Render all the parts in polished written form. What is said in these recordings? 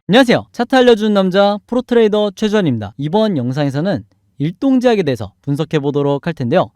안녕하세요. 차트 알려주는 남자 프로트레이더 최주환입니다. 이번 영상에서는 일동제약에 대해서 분석해 보도록 할 텐데요.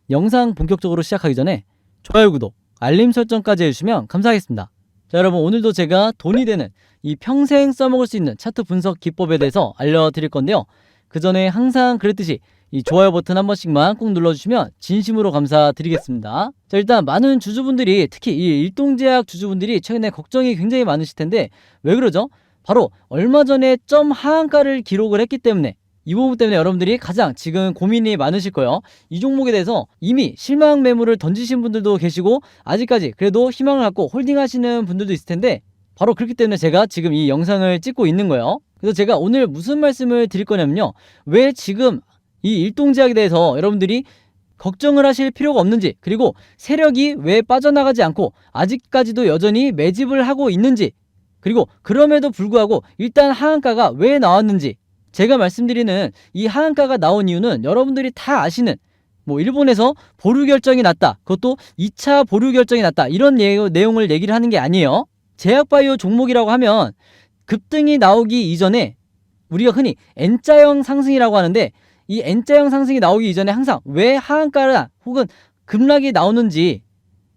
영상 본격적으로 시작하기 전에 좋아요, 구독, 알림 설정까지 해주시면 감사하겠습니다. 자, 여러분, 오늘도 제가 돈이 되는 이 평생 써먹을 수 있는 차트 분석 기법에 대해서 알려드릴 건데요. 그 전에 항상 그랬듯이 이 좋아요 버튼 한 번씩만 꼭 눌러주시면 진심으로 감사드리겠습니다. 자, 일단 많은 주주분들이, 특히 이 일동제약 주주분들이 최근에 걱정이 굉장히 많으실 텐데 왜 그러죠? 바로 얼마 전에 점 하한가를 기록을 했기 때문에, 이 부분 때문에 여러분들이 가장 지금 고민이 많으실 거예요. 이 종목에 대해서 이미 실망 매물을 던지신 분들도 계시고 아직까지 그래도 희망을 갖고 홀딩하시는 분들도 있을 텐데, 바로 그렇기 때문에 제가 지금 이 영상을 찍고 있는 거예요. 그래서 제가 오늘 무슨 말씀을 드릴 거냐면요, 왜 지금 이 일동제약에 대해서 여러분들이 걱정을 하실 필요가 없는지, 그리고 세력이 왜 빠져나가지 않고 아직까지도 여전히 매집을 하고 있는지, 그리고 그럼에도 불구하고 일단 하한가가 왜 나왔는지, 제가 말씀드리는 이 하한가가 나온 이유는 여러분들이 다 아시는, 일본에서 보류 결정이 났다, 그것도 2차 보류 결정이 났다, 이런 내용을 얘기를 하는 게 아니에요. 제약바이오 종목이라고 하면 급등이 나오기 이전에 우리가 흔히 N자형 상승이라고 하는데, 이 N자형 상승이 나오기 이전에 항상 왜 하한가나 혹은 급락이 나오는지,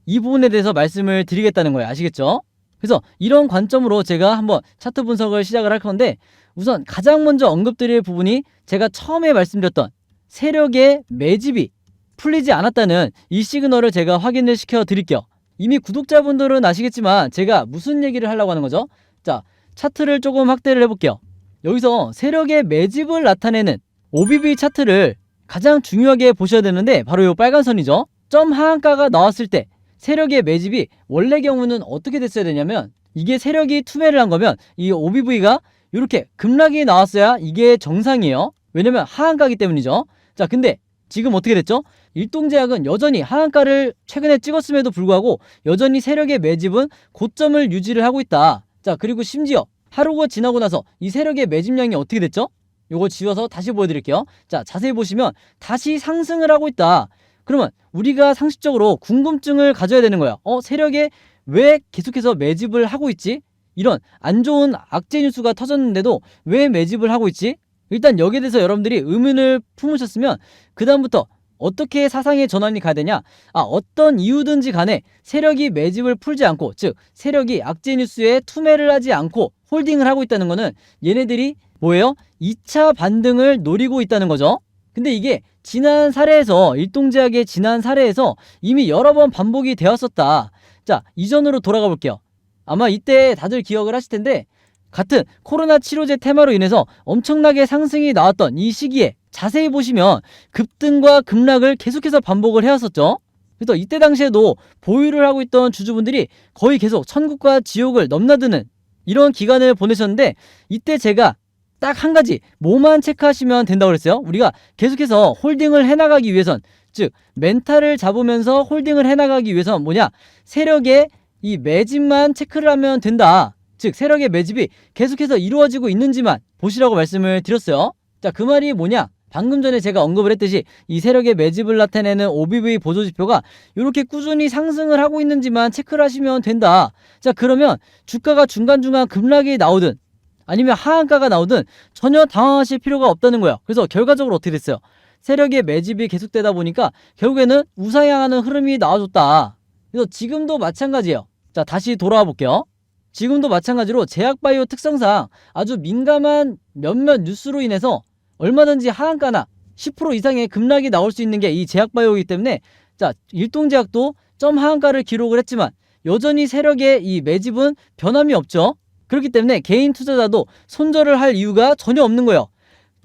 이 부분에 대해서 말씀을 드리겠다는 거예요. 아시겠죠? 그래서 이런 관점으로 제가 한번 차트 분석을 시작을 할 건데, 우선 가장 먼저 언급드릴 부분이 제가 처음에 말씀드렸던 세력의 매집이 풀리지 않았다는 이 시그널을 제가 확인을 시켜 드릴게요. 이미 구독자분들은 아시겠지만 제가 무슨 얘기를 하려고 하는 거죠? 자, 차트를 조금 확대를 해볼게요. 여기서 세력의 매집을 나타내는 OBV 차트를 가장 중요하게 보셔야 되는데, 바로 이 빨간 선이죠. 점 하한가가 나왔을 때 세력의 매집이 원래 경우는 어떻게 됐어야 되냐면, 이게 세력이 투매를 한 거면 이 OBV가 이렇게 급락이 나왔어야 이게 정상이에요. 왜냐면 하한가기 때문이죠. 자, 근데 지금 어떻게 됐죠? 일동제약은 여전히 하한가를 최근에 찍었음에도 불구하고 여전히 세력의 매집은 고점을 유지를 하고 있다. 자, 그리고 심지어 하루가 지나고 나서 이 세력의 매집량이 어떻게 됐죠? 요거 지워서 다시 보여드릴게요. 자, 자세히 보시면 다시 상승을 하고 있다. 그러면 우리가 상식적으로 궁금증을 가져야 되는 거야. 세력에 왜 계속해서 매집을 하고 있지? 이런 안 좋은 악재 뉴스가 터졌는데도 왜 매집을 하고 있지? 일단 여기에 대해서 여러분들이 의문을 품으셨으면 그 다음부터 어떻게 사상의 전환이 가야 되냐? 어떤 이유든지 간에 세력이 매집을 풀지 않고, 즉 세력이 악재 뉴스에 투매를 하지 않고 홀딩을 하고 있다는 거는 얘네들이 뭐예요? 2차 반등을 노리고 있다는 거죠. 근데 이게 지난 사례에서, 일동제약의 지난 사례에서 이미 여러 번 반복이 되었었다. 자, 이전으로 돌아가 볼게요. 아마 이때 다들 기억을 하실 텐데, 같은 코로나 치료제 테마로 인해서 엄청나게 상승이 나왔던 이 시기에 자세히 보시면 급등과 급락을 계속해서 반복을 해왔었죠. 그래서 이때 당시에도 보유를 하고 있던 주주분들이 거의 계속 천국과 지옥을 넘나드는 이런 기간을 보내셨는데, 이때 제가 딱 한 가지 뭐만 체크하시면 된다고 그랬어요. 우리가 계속해서 홀딩을 해나가기 위해선, 즉 멘탈을 잡으면서 홀딩을 해나가기 위해선 뭐냐? 세력의 이 매집만 체크를 하면 된다. 즉 세력의 매집이 계속해서 이루어지고 있는지만 보시라고 말씀을 드렸어요. 자, 그 말이 뭐냐? 방금 전에 제가 언급을 했듯이 이 세력의 매집을 나타내는 OBV 보조지표가 이렇게 꾸준히 상승을 하고 있는지만 체크를 하시면 된다. 자, 그러면 주가가 중간중간 급락이 나오든 아니면 하한가가 나오든 전혀 당황하실 필요가 없다는 거예요. 그래서 결과적으로 어떻게 됐어요? 세력의 매집이 계속되다 보니까 결국에는 우상향하는 흐름이 나와줬다. 그래서 지금도 마찬가지예요. 자, 다시 돌아와 볼게요. 지금도 마찬가지로 제약바이오 특성상 아주 민감한 몇몇 뉴스로 인해서 얼마든지 하한가나 10% 이상의 급락이 나올 수 있는 게 이 제약바이오이기 때문에, 자, 일동제약도 점 하한가를 기록을 했지만 여전히 세력의 이 매집은 변함이 없죠. 그렇기 때문에 개인 투자자도 손절을 할 이유가 전혀 없는 거예요.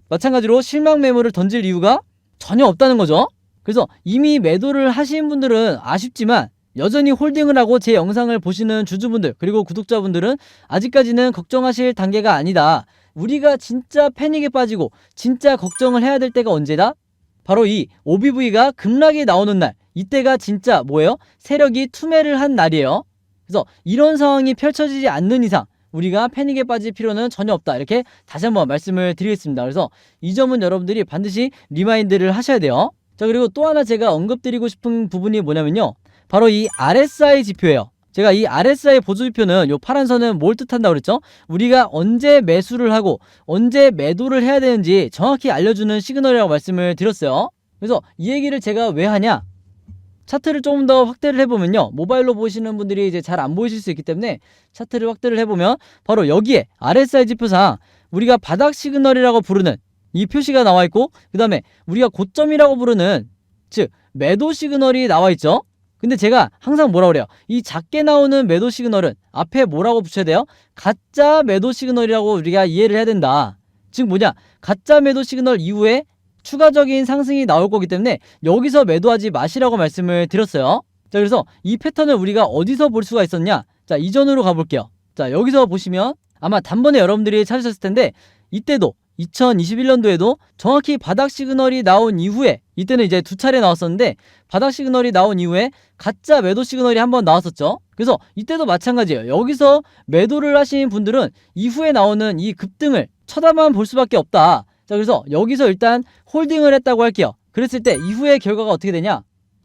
마찬가지로 실망 매물을 던질 이유가 전혀 없다는 거죠. 그래서 이미 매도를 하신 분들은 아쉽지만 여전히 홀딩을 하고 제 영상을 보시는 주주분들 그리고 구독자분들은 아직까지는 걱정하실 단계가 아니다. 우리가 진짜 패닉에 빠지고 진짜 걱정을 해야 될 때가 언제다? 바로 이 OBV가 급락이 나오는 날, 이때가 진짜 뭐예요? 세력이 투매를 한 날이에요. 그래서 이런 상황이 펼쳐지지 않는 이상 우리가 패닉에 빠질 필요는 전혀 없다. 이렇게 다시 한번 말씀을 드리겠습니다. 그래서 이 점은 여러분들이 반드시 리마인드를 하셔야 돼요. 자, 그리고 또 하나 제가 언급드리고 싶은 부분이 뭐냐면요, 바로 이 RSI 지표예요. 제가 이 RSI 보조지표는 요 파란 선은 뭘 뜻한다고 그랬죠? 우리가 언제 매수를 하고 언제 매도를 해야 되는지 정확히 알려주는 시그널이라고 말씀을 드렸어요. 그래서 이 얘기를 제가 왜 하냐? 차트를 조금 더 확대를 해보면요, 모바일로 보시는 분들이 이제 잘 안 보이실 수 있기 때문에 차트를 확대를 해보면 바로 여기에 RSI 지표상 우리가 바닥 시그널이라고 부르는 이 표시가 나와 있고, 그 다음에 우리가 고점이라고 부르는 즉 매도 시그널이 나와 있죠. 근데 제가 항상 뭐라 그래요? 이 작게 나오는 매도 시그널은 앞에 뭐라고 붙여야 돼요? 가짜 매도 시그널이라고 우리가 이해를 해야 된다. 즉 뭐냐, 가짜 매도 시그널 이후에 추가적인 상승이 나올 거기 때문에 여기서 매도하지 마시라고 말씀을 드렸어요. 자, 그래서 이 패턴을 우리가 어디서 볼 수가 있었냐? 자, 이전으로 가볼게요. 자, 여기서 보시면 아마 단번에 여러분들이 찾으셨을 텐데, 이때도 2021년도에도 정확히 바닥 시그널이 나온 이후에, 이때는 이제 두 차례 나왔었는데 바닥 시그널이 나온 이후에 가짜 매도 시그널이 한번 나왔었죠. 그래서 이때도 마찬가지예요. 여기서 매도를 하신 분들은 이후에 나오는 이 급등을 쳐다만 볼 수밖에 없다. 자, 그래서 여기서 일단 홀딩을 했다고 할게요. 그랬을 때 이후의 결과가 어떻게 되냐?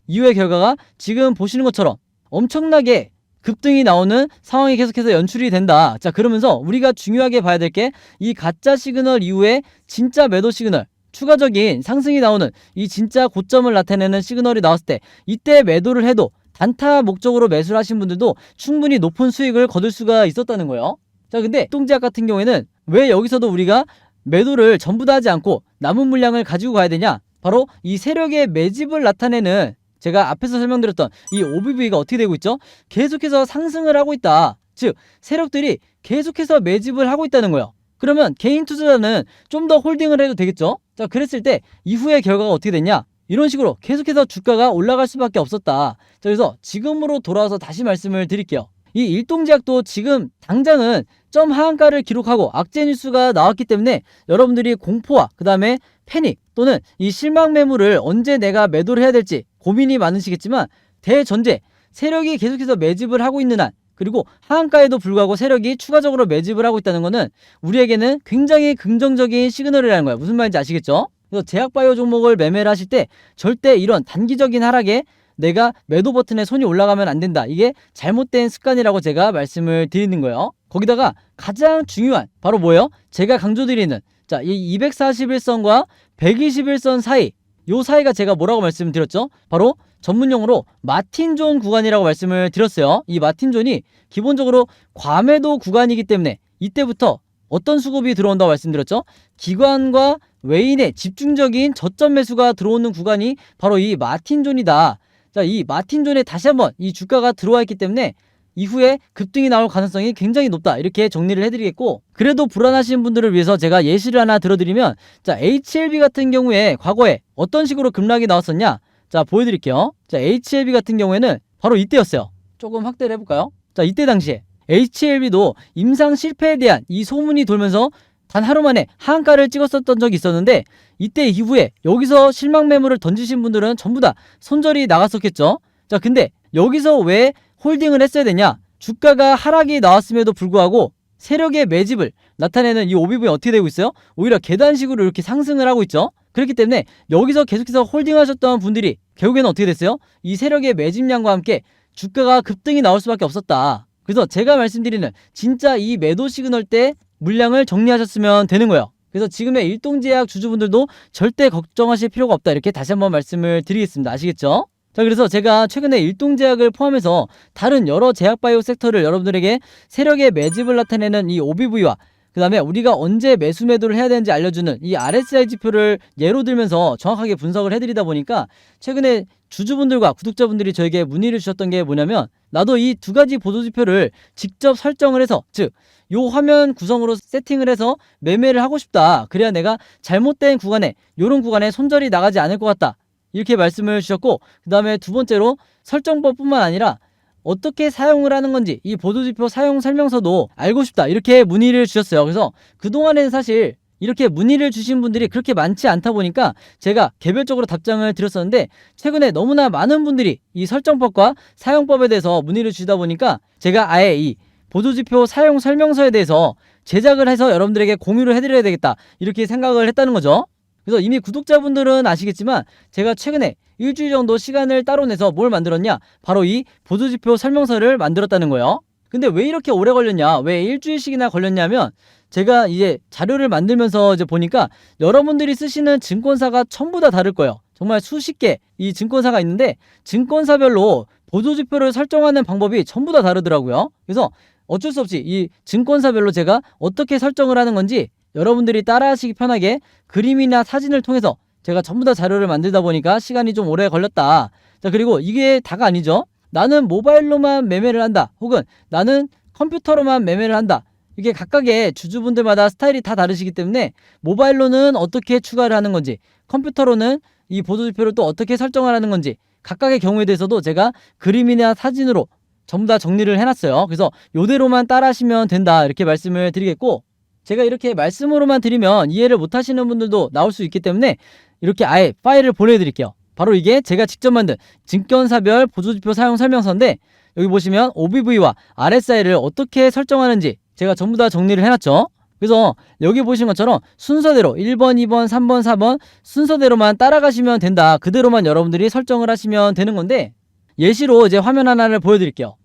이후의 결과가 지금 보시는 것처럼 엄청나게 급등이 나오는 상황이 계속해서 연출이 된다. 자, 그러면서 우리가 중요하게 봐야 될 게 이 가짜 시그널 이후에 진짜 매도 시그널, 추가적인 상승이 나오는 이 진짜 고점을 나타내는 시그널이 나왔을 때 이때 매도를 해도 단타 목적으로 매수를 하신 분들도 충분히 높은 수익을 거둘 수가 있었다는 거예요. 자, 근데 똥제약 같은 경우에는 왜 여기서도 우리가 매도를 전부 다 하지 않고 남은 물량을 가지고 가야 되냐? 바로 이 세력의 매집을 나타내는, 제가 앞에서 설명드렸던 이 OBV가 어떻게 되고 있죠? 계속해서 상승을 하고 있다. 즉 세력들이 계속해서 매집을 하고 있다는 거예요. 그러면 개인 투자자는 좀 더 홀딩을 해도 되겠죠? 자, 그랬을 때 이후의 결과가 어떻게 됐냐? 이런 식으로 계속해서 주가가 올라갈 수밖에 없었다. 자, 그래서 지금으로 돌아와서 다시 말씀을 드릴게요. 이 일동제약도 지금 당장은 점 하한가를 기록하고 악재 뉴스가 나왔기 때문에 여러분들이 공포와 그 다음에 패닉 또는 이 실망 매물을 언제 내가 매도를 해야 될지 고민이 많으시겠지만, 대전제 세력이 계속해서 매집을 하고 있는 한, 그리고 하한가에도 불구하고 세력이 추가적으로 매집을 하고 있다는 것은 우리에게는 굉장히 긍정적인 시그널이라는 거예요. 무슨 말인지 아시겠죠? 그래서 제약바이오 종목을 매매를 하실 때 절대 이런 단기적인 하락에 내가 매도 버튼에 손이 올라가면 안 된다. 이게 잘못된 습관이라고 제가 말씀을 드리는 거예요. 거기다가 가장 중요한 바로 뭐예요? 제가 강조드리는, 자, 이 241선과 121선 사이, 요 사이가 제가 뭐라고 말씀드렸죠? 바로 전문용어로 마틴존 구간이라고 말씀을 드렸어요. 이 마틴존이 기본적으로 과매도 구간이기 때문에 이때부터 어떤 수급이 들어온다고 말씀드렸죠? 기관과 외인의 집중적인 저점 매수가 들어오는 구간이 바로 이 마틴존이다. 자, 이 마틴존에 다시 한번 이 주가가 들어와 있기 때문에 이후에 급등이 나올 가능성이 굉장히 높다. 이렇게 정리를 해드리겠고, 그래도 불안하신 분들을 위해서 제가 예시를 하나 들어드리면, 자, HLB 같은 경우에 과거에 어떤 식으로 급락이 나왔었냐? 자, 보여드릴게요. 자, HLB 같은 경우에는 바로 이때였어요. 조금 확대를 해볼까요? 자, 이때 당시에 HLB도 임상 실패에 대한 이 소문이 돌면서 단 하루 만에 하한가를 찍었었던 적이 있었는데, 이때 이후에 여기서 실망 매물을 던지신 분들은 전부 다 손절이 나갔었겠죠. 자, 근데 여기서 왜 홀딩을 했어야 되냐? 주가가 하락이 나왔음에도 불구하고 세력의 매집을 나타내는 이 OBV는 어떻게 되고 있어요? 오히려 계단식으로 이렇게 상승을 하고 있죠. 그렇기 때문에 여기서 계속해서 홀딩하셨던 분들이 결국에는 어떻게 됐어요? 이 세력의 매집량과 함께 주가가 급등이 나올 수밖에 없었다. 그래서 제가 말씀드리는 진짜 이 매도 시그널 때 물량을 정리하셨으면 되는 거예요. 그래서 지금의 일동제약 주주분들도 절대 걱정하실 필요가 없다. 이렇게 다시 한번 말씀을 드리겠습니다. 아시겠죠? 자, 그래서 제가 최근에 일동제약을 포함해서 다른 여러 제약바이오 섹터를 여러분들에게 세력의 매집을 나타내는 이 OBV와 그 다음에 우리가 언제 매수 매도를 해야 되는지 알려주는 이 RSI 지표를 예로 들면서 정확하게 분석을 해드리다 보니까 최근에 주주분들과 구독자분들이 저에게 문의를 주셨던 게 뭐냐면, 나도 이 두 가지 보조지표를 직접 설정을 해서, 즉 요 화면 구성으로 세팅을 해서 매매를 하고 싶다. 그래야 내가 잘못된 구간에, 요런 구간에 손절이 나가지 않을 것 같다. 이렇게 말씀을 주셨고, 그 다음에 두 번째로 설정법뿐만 아니라 어떻게 사용을 하는 건지 이 보조지표 사용 설명서도 알고 싶다. 이렇게 문의를 주셨어요. 그래서 그동안에는 사실 이렇게 문의를 주신 분들이 그렇게 많지 않다 보니까 제가 개별적으로 답장을 드렸었는데, 최근에 너무나 많은 분들이 이 설정법과 사용법에 대해서 문의를 주시다 보니까 제가 아예 이 보조지표 사용 설명서에 대해서 제작을 해서 여러분들에게 공유를 해드려야 되겠다. 이렇게 생각을 했다는 거죠. 그래서 이미 구독자분들은 아시겠지만 제가 최근에 일주일 정도 시간을 따로 내서 뭘 만들었냐? 바로 이 보조지표 설명서를 만들었다는 거예요. 근데 왜 이렇게 오래 걸렸냐? 왜 일주일씩이나 걸렸냐면 제가 이제 자료를 만들면서 이제 보니까 여러분들이 쓰시는 증권사가 전부 다 다를 거예요. 정말 수십 개 이 증권사가 있는데 증권사별로 보조지표를 설정하는 방법이 전부 다 다르더라고요. 그래서 어쩔 수 없이 이 증권사별로 제가 어떻게 설정을 하는 건지 여러분들이 따라하시기 편하게 그림이나 사진을 통해서 제가 전부 다 자료를 만들다 보니까 시간이 좀 오래 걸렸다. 자, 그리고 이게 다가 아니죠. 나는 모바일로만 매매를 한다. 혹은 나는 컴퓨터로만 매매를 한다. 이게 각각의 주주분들마다 스타일이 다 다르시기 때문에 모바일로는 어떻게 추가를 하는 건지, 컴퓨터로는 이 보조지표를 또 어떻게 설정을 하는 건지 각각의 경우에 대해서도 제가 그림이나 사진으로 전부 다 정리를 해놨어요. 그래서 요대로만 따라하시면 된다 이렇게 말씀을 드리겠고, 제가 이렇게 말씀으로만 드리면 이해를 못 하시는 분들도 나올 수 있기 때문에 이렇게 아예 파일을 보내드릴게요. 바로 이게 제가 직접 만든 증권사별 보조지표 사용 설명서인데, 여기 보시면 OBV와 RSI를 어떻게 설정하는지 제가 전부 다 정리를 해놨죠. 그래서 여기 보신 것처럼 순서대로 1번, 2번, 3번, 4번 순서대로만 따라가시면 된다. 그대로만 여러분들이 설정을 하시면 되는 건데, 예시로 이제 화면 하나를 보여드릴게요.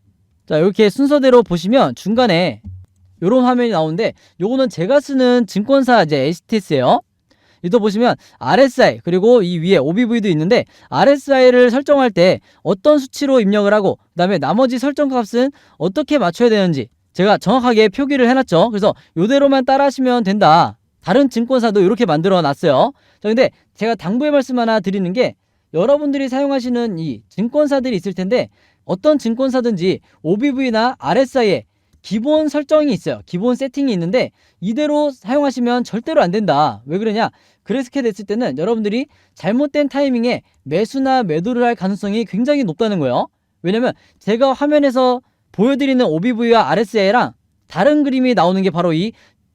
자, 이렇게 순서대로 보시면 중간에 이런 화면이 나오는데, 요거는 제가 쓰는 증권사 이제 HTS예요. 여기도 보시면 RSI 그리고 이 위에 OBV도 있는데, RSI를 설정할 때 어떤 수치로 입력을 하고 그 다음에 나머지 설정 값은 어떻게 맞춰야 되는지 제가 정확하게 표기를 해놨죠. 그래서 요대로만 따라하시면 된다. 다른 증권사도 이렇게 만들어 놨어요. 자, 근데 제가 당부의 말씀 하나 드리는 게, 여러분들이 사용하시는 이 증권사들이 있을 텐데 어떤 증권사든지 OBV나 RSI에 기본 설정이 있어요. 기본 세팅이 있는데 이대로 사용하시면 절대로 안 된다. 왜 그러냐? 그렇게 됐을 때는 여러분들이 잘못된 타이밍에 매수나 매도를 할 가능성이 굉장히 높다는 거예요. 왜냐면 제가 화면에서 보여드리는 OBV와 RSI랑 다른 그림이 나오는 게 바로 이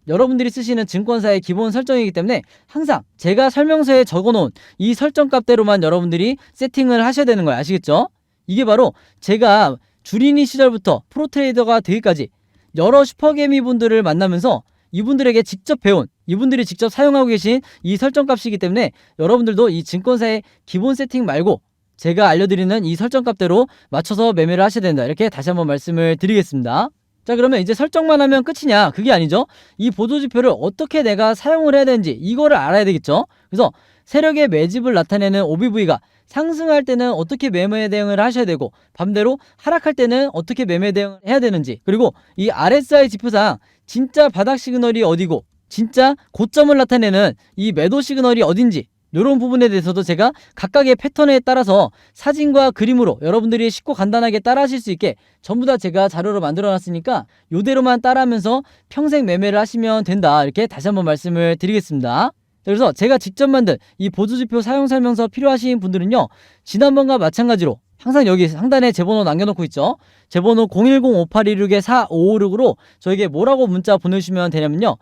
여러분들이 쓰시는 증권사의 기본 설정이기 때문에 항상 제가 설명서에 적어놓은 이 설정값대로만 여러분들이 세팅을 하셔야 되는 거예요. 아시겠죠? 이게 바로 제가 주린이 시절부터 프로트레이더가 되기까지 여러 슈퍼개미 분들을 만나면서 이분들에게 직접 배운, 이분들이 직접 사용하고 계신 이 설정값이기 때문에 여러분들도 이 증권사의 기본 세팅 말고 제가 알려드리는 이 설정값대로 맞춰서 매매를 하셔야 된다. 이렇게 다시 한번 말씀을 드리겠습니다. 자, 그러면 이제 설정만 하면 끝이냐? 그게 아니죠. 이 보조지표를 어떻게 내가 사용을 해야 되는지 이거를 알아야 되겠죠. 그래서 세력의 매집을 나타내는 OBV가 상승할 때는 어떻게 매매 대응을 하셔야 되고, 반대로 하락할 때는 어떻게 매매 대응을 해야 되는지, 그리고 이 RSI 지표상 진짜 바닥 시그널이 어디고 진짜 고점을 나타내는 이 매도 시그널이 어딘지, 이런 부분에 대해서도 제가 각각의 패턴에 따라서 사진과 그림으로 여러분들이 쉽고 간단하게 따라하실 수 있게 전부 다 제가 자료로 만들어 놨으니까 이대로만 따라하면서 평생 매매를 하시면 된다. 이렇게 다시 한번 말씀을 드리겠습니다. 그래서 제가 직접 만든 이 보조지표 사용 설명서 필요하신 분들은요, 지난번과 마찬가지로 항상 여기 상단에 제 번호 남겨놓고 있죠. 제 번호 010-5816-4556으로 저에게 뭐라고 문자 보내주시면 되냐면요,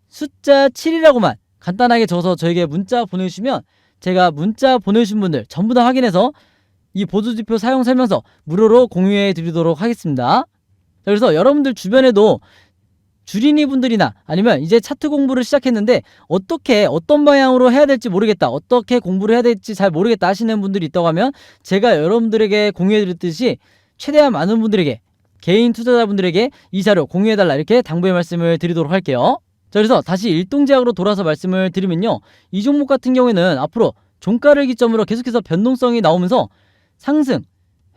숫자 7이라고만 간단하게 적어서 저에게 문자 보내주시면 제가 문자 보내주신 분들 전부 다 확인해서 이 보조지표 사용 설명서 무료로 공유해 드리도록 하겠습니다. 그래서 여러분들 주변에도 주린이 분들이나 아니면 이제 차트 공부를 시작했는데 어떻게 어떤 방향으로 해야 될지 모르겠다, 어떻게 공부를 해야 될지 잘 모르겠다 하시는 분들이 있다고 하면 제가 여러분들에게 공유해 드렸듯이 최대한 많은 분들에게, 개인 투자자분들에게 이 자료 공유해달라 이렇게 당부의 말씀을 드리도록 할게요. 자, 그래서 다시 일동제약으로 돌아서 말씀을 드리면요, 이 종목 같은 경우에는 앞으로 종가를 기점으로 계속해서 변동성이 나오면서 상승,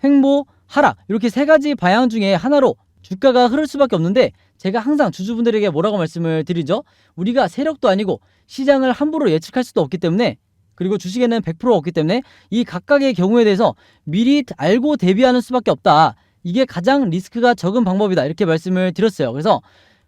횡보, 하락 이렇게 세 가지 방향 중에 하나로 주가가 흐를 수밖에 없는데, 제가 항상 주주분들에게 뭐라고 말씀을 드리죠? 우리가 세력도 아니고 시장을 함부로 예측할 수도 없기 때문에, 그리고 주식에는 100% 없기 때문에 이 각각의 경우에 대해서 미리 알고 대비하는 수밖에 없다. 이게 가장 리스크가 적은 방법이다. 이렇게 말씀을 드렸어요. 그래서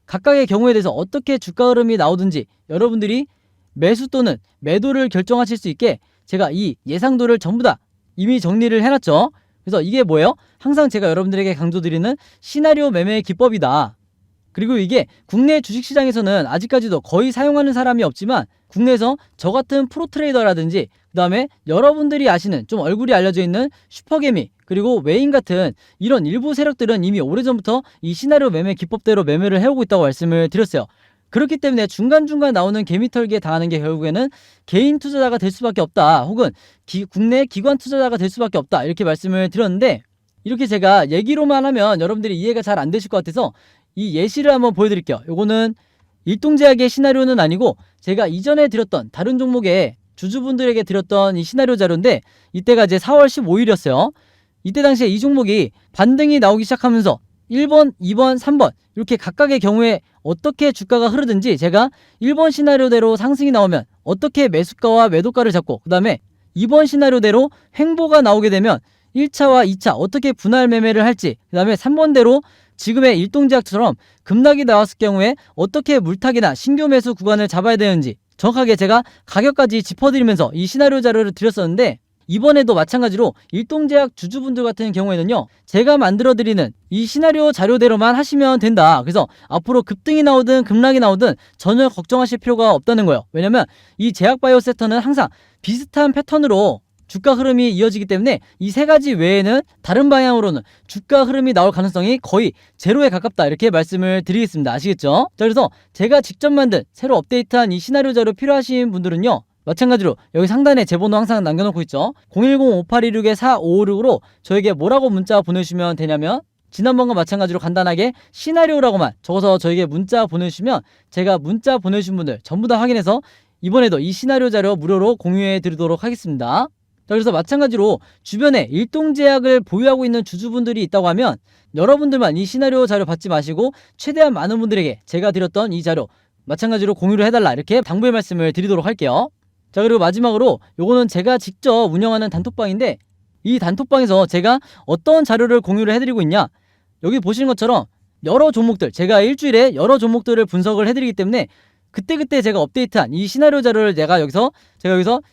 각각의 경우에 대해서 어떻게 주가 흐름이 나오든지 여러분들이 매수 또는 매도를 결정하실 수 있게 제가 이 예상도를 전부 다 이미 정리를 해놨죠. 그래서 이게 뭐예요? 항상 제가 여러분들에게 강조드리는 시나리오 매매의 기법이다. 그리고 이게 국내 주식시장에서는 아직까지도 거의 사용하는 사람이 없지만 국내에서 저 같은 프로트레이더라든지 그 다음에 여러분들이 아시는 좀 얼굴이 알려져 있는 슈퍼개미 그리고 외인 같은 이런 일부 세력들은 이미 오래전부터 이 시나리오 매매 기법대로 매매를 해오고 있다고 말씀을 드렸어요. 그렇기 때문에 중간중간 나오는 개미털기에 당하는 게 결국에는 개인 투자자가 될 수밖에 없다, 혹은 국내 기관 투자자가 될 수밖에 없다, 이렇게 말씀을 드렸는데, 이렇게 제가 얘기로만 하면 여러분들이 이해가 잘 안 되실 것 같아서 이 예시를 한번 보여드릴게요. 요거는 일동제약의 시나리오는 아니고 제가 이전에 드렸던 다른 종목의 주주분들에게 드렸던 이 시나리오 자료인데, 이때가 이제 4월 15일이었어요. 이때 당시에 이 종목이 반등이 나오기 시작하면서 1번, 2번, 3번 이렇게 각각의 경우에 어떻게 주가가 흐르든지 제가 1번 시나리오대로 상승이 나오면 어떻게 매수가와 매도가를 잡고, 그 다음에 2번 시나리오대로 횡보가 나오게 되면 1차와 2차 어떻게 분할 매매를 할지, 그 다음에 3번대로 지금의 일동제약처럼 급락이 나왔을 경우에 어떻게 물타기나 신규 매수 구간을 잡아야 되는지 정확하게 제가 가격까지 짚어드리면서 이 시나리오 자료를 드렸었는데, 이번에도 마찬가지로 일동제약 주주분들 같은 경우에는요, 제가 만들어드리는 이 시나리오 자료대로만 하시면 된다. 그래서 앞으로 급등이 나오든 급락이 나오든 전혀 걱정하실 필요가 없다는 거예요. 왜냐면 이 제약바이오 섹터는 항상 비슷한 패턴으로 주가 흐름이 이어지기 때문에 이 세 가지 외에는 다른 방향으로는 주가 흐름이 나올 가능성이 거의 제로에 가깝다, 이렇게 말씀을 드리겠습니다. 아시겠죠? 자, 그래서 제가 직접 만든 새로 업데이트한 이 시나리오 자료 필요하신 분들은요, 마찬가지로 여기 상단에 제 번호 항상 남겨놓고 있죠. 010-5816-4556으로 저에게 뭐라고 문자 보내주시면 되냐면, 지난번과 마찬가지로 간단하게 시나리오라고만 적어서 저에게 문자 보내주시면 제가 문자 보내주신 분들 전부 다 확인해서 이번에도 이 시나리오 자료 무료로 공유해 드리도록 하겠습니다. 자, 그래서 마찬가지로 주변에 일동제약을 보유하고 있는 주주분들이 있다고 하면 여러분들만 이 시나리오 자료 받지 마시고 최대한 많은 분들에게 제가 드렸던 이 자료 마찬가지로 공유를 해달라, 이렇게 당부의 말씀을 드리도록 할게요. 자, 그리고 마지막으로 요거는 제가 직접 운영하는 단톡방인데, 이 단톡방에서 제가 어떤 자료를 공유를 해드리고 있냐, 여기 보시는 것처럼 여러 종목들, 제가 일주일에 여러 종목들을 분석을 해드리기 때문에 그때그때 제가 업데이트한 이 시나리오 자료를 제가 여기서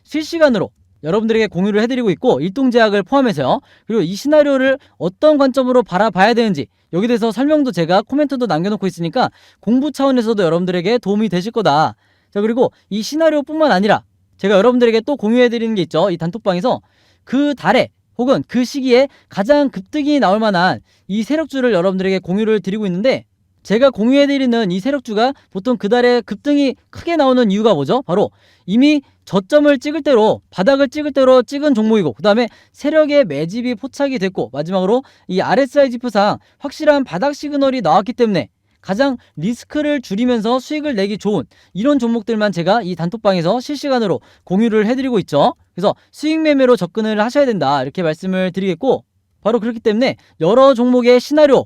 실시간으로 여러분들에게 공유를 해드리고 있고, 일동제약을 포함해서요. 그리고 이 시나리오를 어떤 관점으로 바라봐야 되는지 여기 대해서 설명도 제가 코멘트도 남겨놓고 있으니까 공부 차원에서도 여러분들에게 도움이 되실 거다. 자, 그리고 이 시나리오뿐만 아니라 제가 여러분들에게 또 공유해드리는 게 있죠. 이 단톡방에서 그 달에 혹은 그 시기에 가장 급등이 나올 만한 이 세력주를 여러분들에게 공유를 드리고 있는데, 제가 공유해드리는 이 세력주가 보통 그 달에 급등이 크게 나오는 이유가 뭐죠? 바로 이미 저점을 찍을 대로, 바닥을 찍을 대로 찍은 종목이고, 그 다음에 세력의 매집이 포착이 됐고, 마지막으로 이 RSI 지표상 확실한 바닥 시그널이 나왔기 때문에 가장 리스크를 줄이면서 수익을 내기 좋은 이런 종목들만 제가 이 단톡방에서 실시간으로 공유를 해드리고 있죠. 그래서 수익 매매로 접근을 하셔야 된다, 이렇게 말씀을 드리겠고, 바로 그렇기 때문에 여러 종목의 시나리오,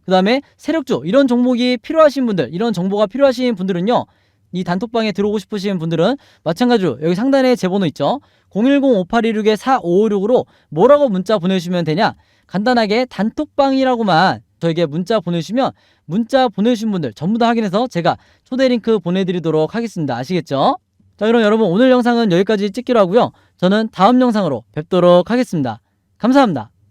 그 다음에 세력주 이런 종목이 필요하신 분들, 이런 정보가 필요하신 분들은요, 이 단톡방에 들어오고 싶으신 분들은 마찬가지로 여기 상단에 제 번호 있죠. 010-5816-4556으로 뭐라고 문자 보내주시면 되냐, 간단하게 단톡방이라고만 저에게 문자 보내주시면 문자 보내주신 분들 전부 다 확인해서 제가 초대 링크 보내드리도록 하겠습니다. 아시겠죠? 자, 그럼 여러분 오늘 영상은 여기까지 찍기로 하고요. 저는 다음 영상으로 뵙도록 하겠습니다. 감사합니다.